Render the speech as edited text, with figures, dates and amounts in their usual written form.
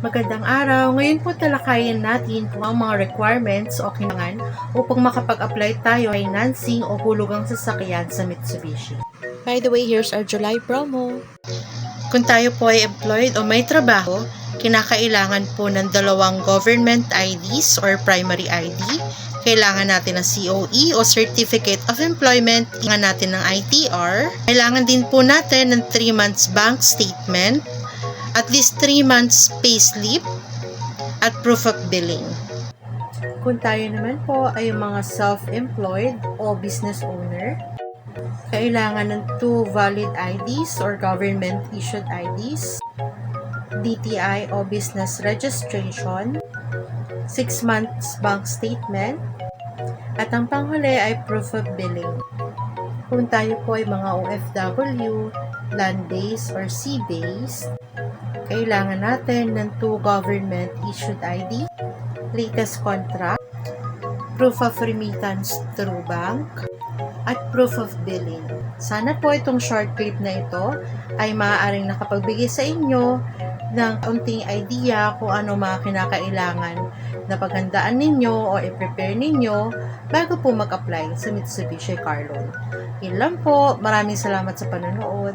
Magandang araw! Ngayon po talakayin natin kung ang mga requirements o kailangan upang makapag-apply tayo ay financing o hulugang sasakyan sa Mitsubishi. By the way, here's our July promo. Kung tayo po ay employed o may trabaho, kinakailangan po ng dalawang government IDs or primary ID. Kailangan natin ng COE o Certificate of Employment. Kailangan natin ng ITR. Kailangan din po natin ng 3 months bank statement, at least 3 months payslip, at proof of billing. Kung tayo naman po ay mga self-employed o business owner, kailangan ng 2 valid IDs or government-issued IDs, DTI o business registration, 6 months bank statement, at ang panghuli ay proof of billing. Kung tayo po ay mga OFW, land-based or sea-based, kailangan natin ng 2 government-issued ID, latest contract, proof of remittance through bank, at proof of billing. Sana po itong short clip na ito ay maaaring nakapagbigay sa inyo ng kaunting idea kung ano mga kinakailangan na paghandaan ninyo o i-prepare ninyo bago po mag-apply sa Mitsubishi Car Loan. Yun lang po. Maraming salamat sa panonood.